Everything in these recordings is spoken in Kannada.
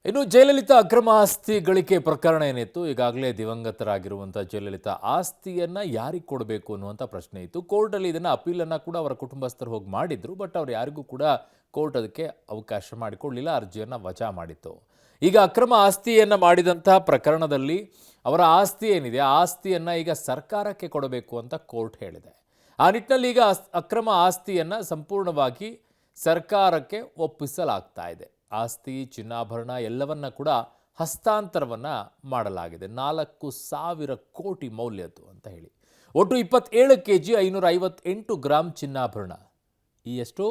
ಇನ್ನು ಜಯಲಲಿತಾ ಅಕ್ರಮ ಆಸ್ತಿ ಗಳಿಕೆ ಪ್ರಕರಣ ಏನಿತ್ತು, ಈಗಾಗಲೇ ದಿವಂಗತರಾಗಿರುವಂಥ ಜಯಲಲಿತಾ ಆಸ್ತಿಯನ್ನು ಯಾರಿಗೆ ಕೊಡಬೇಕು ಅನ್ನುವಂಥ ಪ್ರಶ್ನೆ ಇತ್ತು. ಕೋರ್ಟಲ್ಲಿ ಇದನ್ನು ಅಪೀಲನ್ನು ಕೂಡ ಅವರ ಕುಟುಂಬಸ್ಥರು ಹೋಗಿ ಮಾಡಿದ್ರು. ಬಟ್ ಅವ್ರು ಯಾರಿಗೂ ಕೂಡ ಕೋರ್ಟ್ ಅದಕ್ಕೆ ಅವಕಾಶ ಮಾಡಿಕೊಡಲಿಲ್ಲ, ಅರ್ಜಿಯನ್ನು ವಜಾ ಮಾಡಿತ್ತು. ಈಗ ಅಕ್ರಮ ಆಸ್ತಿಯನ್ನು ಮಾಡಿದಂಥ ಪ್ರಕರಣದಲ್ಲಿ ಅವರ ಆಸ್ತಿ ಏನಿದೆ, ಆ ಆಸ್ತಿಯನ್ನು ಈಗ ಸರ್ಕಾರಕ್ಕೆ ಕೊಡಬೇಕು ಅಂತ ಕೋರ್ಟ್ ಹೇಳಿದೆ. ಆ ನಿಟ್ಟಿನಲ್ಲಿ ಈಗ ಅಕ್ರಮ ಆಸ್ತಿಯನ್ನು ಸಂಪೂರ್ಣವಾಗಿ ಸರ್ಕಾರಕ್ಕೆ ಒಪ್ಪಿಸಲಾಗ್ತಾ ಇದೆ. ಆಸ್ತಿ, ಚಿನ್ನಾಭರಣ ಎಲ್ಲವನ್ನ ಕೂಡ ಹಸ್ತಾಂತರವನ್ನು ಮಾಡಲಾಗಿದೆ. 4,000 ಕೋಟಿ ಮೌಲ್ಯದ್ದು ಅಂತ ಹೇಳಿ. ಒಟ್ಟು 27 kg 558 ಗ್ರಾಂ ಚಿನ್ನಾಭರಣ. ಈ ಎಷ್ಟು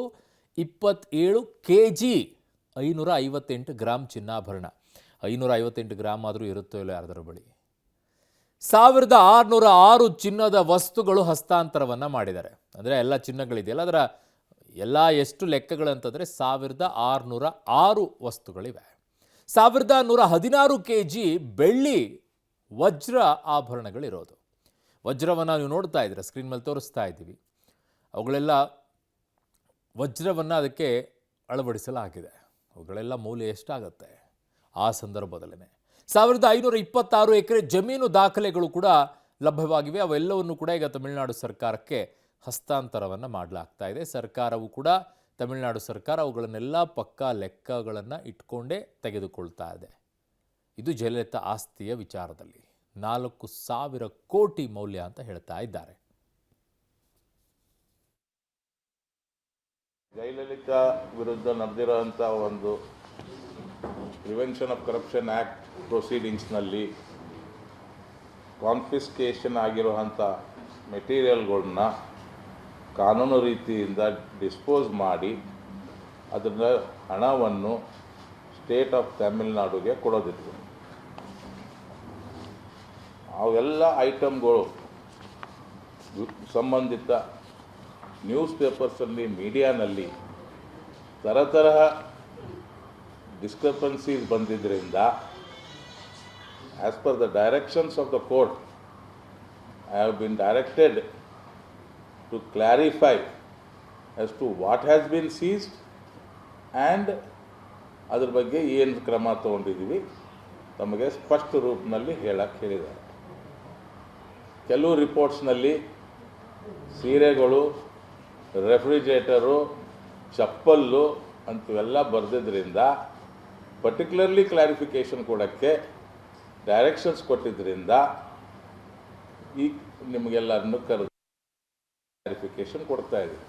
27 kg 558 ಗ್ರಾಂ ಚಿನ್ನಾಭರಣ. 558 ಗ್ರಾಮ್ ಆದರೂ ಇರುತ್ತೋ ಇಲ್ಲ ಯಾರ್ದರ ಬಳಿ. 1606 ಚಿನ್ನದ ವಸ್ತುಗಳು ಹಸ್ತಾಂತರವನ್ನು ಮಾಡಿದ್ದಾರೆ. ಅಂದರೆ ಎಲ್ಲ ಚಿನ್ನಗಳಿದೆಯಲ್ಲ, ಅದರ ಎಲ್ಲ ಎಷ್ಟು ಲೆಕ್ಕಗಳಂತಂದರೆ 1606 ವಸ್ತುಗಳಿವೆ. 1116 kg ಬೆಳ್ಳಿ ವಜ್ರ ಆಭರಣಗಳಿರೋದು. ವಜ್ರವನ್ನು ನೀವು ನೋಡ್ತಾ ಇದ್ದೀರಾ, ಸ್ಕ್ರೀನ್ ಮೇಲೆ ತೋರಿಸ್ತಾ ಇದ್ದೀವಿ. ಅವುಗಳೆಲ್ಲ ವಜ್ರವನ್ನು ಅದಕ್ಕೆ ಅಳವಡಿಸಲಾಗಿದೆ. ಅವುಗಳೆಲ್ಲ ಮೌಲ್ಯ ಎಷ್ಟಾಗುತ್ತೆ ಆ ಸಂದರ್ಭದಲ್ಲೇ. 1526 ಎಕರೆ ಜಮೀನು ದಾಖಲೆಗಳು ಕೂಡ ಲಭ್ಯವಾಗಿವೆ. ಅವೆಲ್ಲವನ್ನು ಕೂಡ ಈಗ ತಮಿಳುನಾಡು ಸರ್ಕಾರಕ್ಕೆ ಹಸ್ತಾಂತರವನ್ನು ಮಾಡಲಾಗ್ತಾ ಇದೆ. ಸರ್ಕಾರವು ಕೂಡ, ತಮಿಳುನಾಡು ಸರ್ಕಾರ ಅವುಗಳನ್ನೆಲ್ಲ ಪಕ್ಕಾ ಲೆಕ್ಕಗಳನ್ನು ಇಟ್ಕೊಂಡೇ ತೆಗೆದುಕೊಳ್ತಾ ಇದೆ. ಇದು ಜಯಲಲಿತಾ ಆಸ್ತಿಯ ವಿಚಾರದಲ್ಲಿ 4,000 ಕೋಟಿ ಮೌಲ್ಯ ಅಂತ ಹೇಳ್ತಾ ಇದ್ದಾರೆ. ಜಯಲಲಿತಾ ವಿರುದ್ಧ ನಡೆದಿರುವಂಥ ಒಂದು ಪ್ರಿವೆನ್ಷನ್ ಆಫ್ ಕರಪ್ಷನ್ ಆ್ಯಕ್ಟ್ ಪ್ರೊಸೀಡಿಂಗ್ಸ್ನಲ್ಲಿ ಕಾನ್ಫಿಸ್ಕೇಷನ್ ಆಗಿರುವಂಥ ಮೆಟೀರಿಯಲ್ಗಳನ್ನ ಕಾನೂನು ರೀತಿಯಿಂದ ಡಿಸ್ಪೋಸ್ ಮಾಡಿ ಅದರ ಹಣವನ್ನು ಸ್ಟೇಟ್ ಆಫ್ ತಮಿಳುನಾಡುಗೆ ಕೊಡೋದಿತ್ತು. ಅವೆಲ್ಲ ಐಟಮ್ಗಳು ಸಂಬಂಧಿತ ನ್ಯೂಸ್ ಪೇಪರ್ಸಲ್ಲಿ, ಮೀಡಿಯಾನಲ್ಲಿ ತರಹ ಡಿಸ್ಕ್ರಿಪನ್ಸೀಸ್ ಬಂದಿದ್ದರಿಂದ as per the directions of the court I have been directed to clarify as to what has been seized and ಅದರ ಬಗ್ಗೆ ಏನು ಕ್ರಮ ತಗೊಂಡಿದ್ದೀವಿ ತಮಗೆ ಸ್ಪಷ್ಟ ರೂಪದಲ್ಲಿ ಹೇಳಿದ್ದಾರೆ. ಕೆಲವು ರಿಪೋರ್ಟ್ಸ್ನಲ್ಲಿ ಸೀರೆಗಳು, ರೆಫ್ರಿಜರೇಟರು, ಚಪ್ಪಲ್ಲು ಅಂಥವೆಲ್ಲ ಬರೆದಿದ್ದರಿಂದ ಪರ್ಟಿಕ್ಯುಲರ್ಲಿ ಕ್ಲಾರಿಫಿಕೇಷನ್ ಕೊಡೋಕ್ಕೆ ಡೈರೆಕ್ಷನ್ಸ್ ಕೊಟ್ಟಿದ್ದರಿಂದ ಈ ನಿಮಗೆಲ್ಲರನ್ನು ಕ್ಲಾರಿಫಿಕೇಷನ್ ಕೊಡ್ತಾ ಇದ್ದೀವಿ.